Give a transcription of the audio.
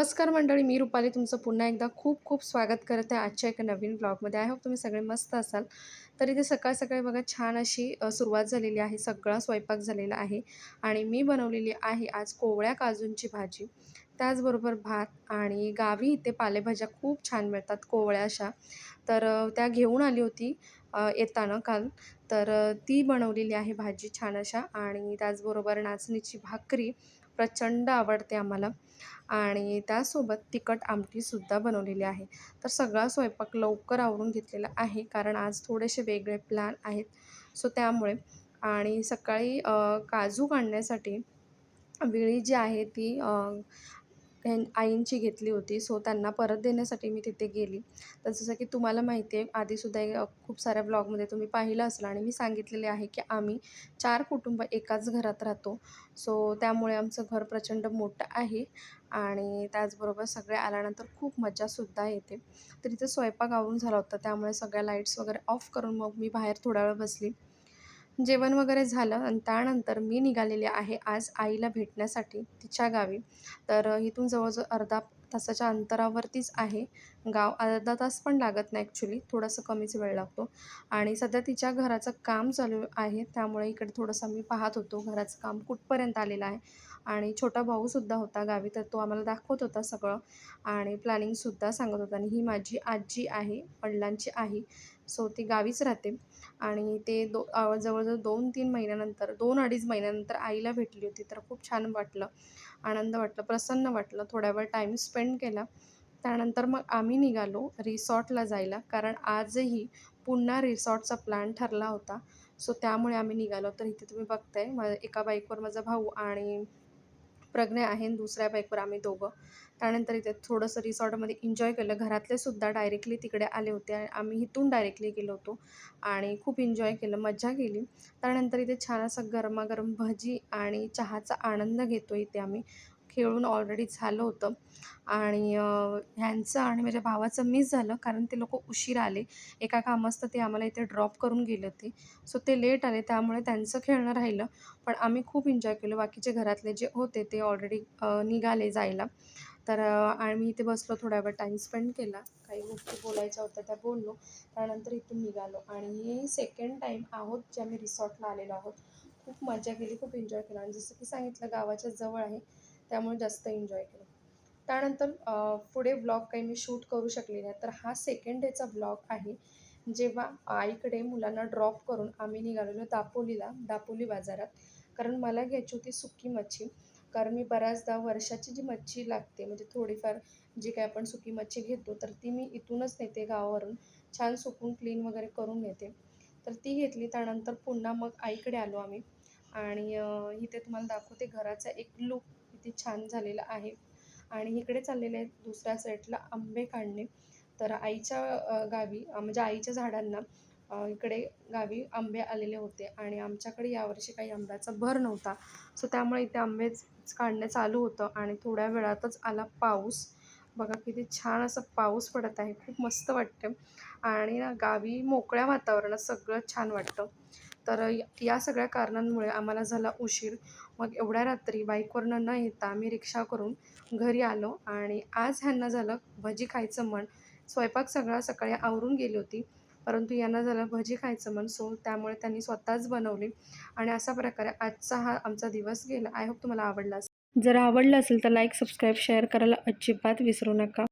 नमस्कार मंडळी, मी रुपाली तुमचं पुन्हा एकदा खूप खूप स्वागत करत आहे आजच्या एका नवीन ब्लॉगमध्ये. आय होप तुम्ही सगळे मस्त असाल. तर इथे सकाळ-सकाळी बघा छान अशी सुरुवात झालेली आहे. सगळा स्वयंपाक झालेला आहे आणि मी बनवलेली आहे आज कोवळ्या काजूंची भाजी. त्याचबरोबर भात आणि गावी इथे पालेभाज्या खूप छान मिळतात कोवळ्या अशा. तर त्या घेऊन आली होती येताना काल. तर ती बनवलेली आहे भाजी छान अशा आणि त्याचबरोबर नाचणीची भाकरी प्रचंड आवडते आम्हाला. आणि त्यासोबत तिखट आमटीसुद्धा बनवलेली आहे. तर सगळा स्वयंपाक लवकर आवरून घेतलेला आहे, कारण आज थोडेसे वेगळे प्लॅन आहेत. सो त्यामुळे आणि सकाळी काजू काढण्यासाठी विळी जी आहे ती आईंची घेतली होती. सो त्यांना परत देण्यासाठी मी तिथे गेली. तर जसं की तुम्हाला माहिती आहे आधीसुद्धा खूप साऱ्या ब्लॉगमध्ये तुम्ही पाहिलं असेल आणि मी सांगितलेले आहे की आम्ही 4 कुटुंब एकाच घरात राहतो. सो त्यामुळे आमचं घर प्रचंड मोठं आहे आणि त्याचबरोबर सगळे आल्यानंतर खूप मज्जासुद्धा येते. तर इथे स्वयंपाक आवरून झाला होता, त्यामुळे सगळ्या लाईट्स वगैरे ऑफ करून मग मी बाहेर थोडा वेळ बसली. जेवण वगैरे झालं आणि त्यानंतर मी निघालेले आहे आज आईला भेटण्यासाठी तिच्या गावी. तर इथून जवळजवळ अर्धा तासाच्या अंतरावरतीच आहे गाव. अर्धा तास पण लागत नाही ॲक्च्युली, थोडासा कमीच वेळ लागतो. आणि सध्या तिच्या घराचं काम चालू आहे, त्यामुळे इकडे थोडंसं मी पाहत होतो घराचं काम कुठपर्यंत आलेलं आहे. आणि छोटा भाऊसुद्धा होता गावी, तर तो आम्हाला दाखवत होता सगळं आणि प्लॅनिंगसुद्धा सांगत होता. आणि ही माझी आजी आहे, वडिलांची आई. सो ती गावीच राहते आणि ते जवळजवळ 2-3 महिन्यानंतर 2-2.5 महिन्यानंतर आईला भेटली होती. तर खूप छान वाटलं, आनंद वाटलं, प्रसन्न वाटलं. थोडा वेळ टाईम स्पेंड केला. त्यानंतर मग आम्ही निघालो रिसॉर्टला जायला, कारण आजही पुन्हा रिसॉर्टचा प्लॅन ठरला होता. सो त्यामुळे आम्ही निघालो. तर इथे तुम्ही बघताय एका बाईकवर माझा भाऊ आणि प्रज्ञा आहे आणि दुसऱ्या बाईकवर आम्ही दोघं. त्यानंतर इथे थोडंसं रिसॉर्टमध्ये एन्जॉय केलं. घरातलेसुद्धा डायरेक्टली तिकडे आले होते आणि आम्ही इथून डायरेक्टली गेलो होतो आणि खूप एन्जॉय केलं, मज्जा केली. त्यानंतर इथे छान असं गरमागरम भजी आणि चहाचा आनंद घेतो इथे आम्ही. खेळून ऑलरेडी झालं होतं आणि ह्यांचं आणि माझ्या भावाचं मिस झालं, कारण ते लोकं उशिरा आले. एका कामास्तव ते आम्हाला इथे ड्रॉप करून गेले होते. सो ते लेट आले, त्यामुळे त्यांचं खेळणं राहिलं. पण आम्ही खूप एन्जॉय केलं. बाकीचे घरातले जे होते ते ऑलरेडी निघाले जायला. तर आम्ही इथे बसलो, थोडा वेळ टाईम स्पेंड केला. काही गोष्टी बोलायच्या होत्या त्या बोललो. त्यानंतर इथून निघालो आणि हे सेकंड टाईम आहोत जे आम्ही रिसॉर्टला आलेलो आहोत. खूप मजा केली, खूप एन्जॉय केला आणि जसं की सांगितलं गावाच्या जवळ आहे, त्यामुळे जास्त एन्जॉय केलं. त्यानंतर पुढे ब्लॉग काही मी शूट करू शकले नाही. तर हा सेकंड डेचा ब्लॉग आहे, जेव्हा आईकडे मुलांना ड्रॉप करून आम्ही निघालेलो दापोली बाजारात. कारण मला घ्यायची होती सुकी मच्छी. कारण मी बऱ्याचदा वर्षाची जी मच्छी लागते, म्हणजे थोडीफार जी काही आपण सुकी मच्छी घेतो, तर ती मी इथूनच नेते गावावरून. छान सुकवून क्लीन वगैरे करून नेते. तर ती घेतली. त्यानंतर पुन्हा मग आईकडे आलो आम्ही आणि इथे तुम्हाला दाखवते घराचा एक लूक किती छान झालेला आहे. आणि इकडे चाललेले आहेत दुसऱ्या साईडला आंबे काढणे. तर आईच्या गावी म्हणजे आईच्या झाडांना इकडे गावी आंबे आलेले होते आणि आमच्याकडे यावर्षी काही आंब्याचा भर नव्हता. सो त्यामुळे इथे आंबेच काढणं चालू होतं आणि थोड्या वेळातच आला पाऊस. बघा किती छान असा पाऊस पडत आहे, खूप मस्त वाटतं आणि ना गावी मोकळ्या वातावरणात सगळं छान वाटतं. तर या सगळ्या कारणांमुळे आम्हाला झाला उशीर. मग एवढ्या रात्री बाईकवरनं न येता आम्ही रिक्षा करून घरी आलो आणि आज ह्यांना झालं भजी खायचं मन. स्वयंपाक सगळा सकाळी आवरून गेली होती, परंतु यांना झालं भजी खायचं मन. सो त्यामुळे त्यांनी स्वतःच बनवली आणि अशा प्रकारे आजचा हा आमचा दिवस गेला. आय होप तुम्हाला आवडला असेल. जर आवडलं असेल तर लाईक, सबस्क्राईब, शेअर करायला अजिबात विसरू नका.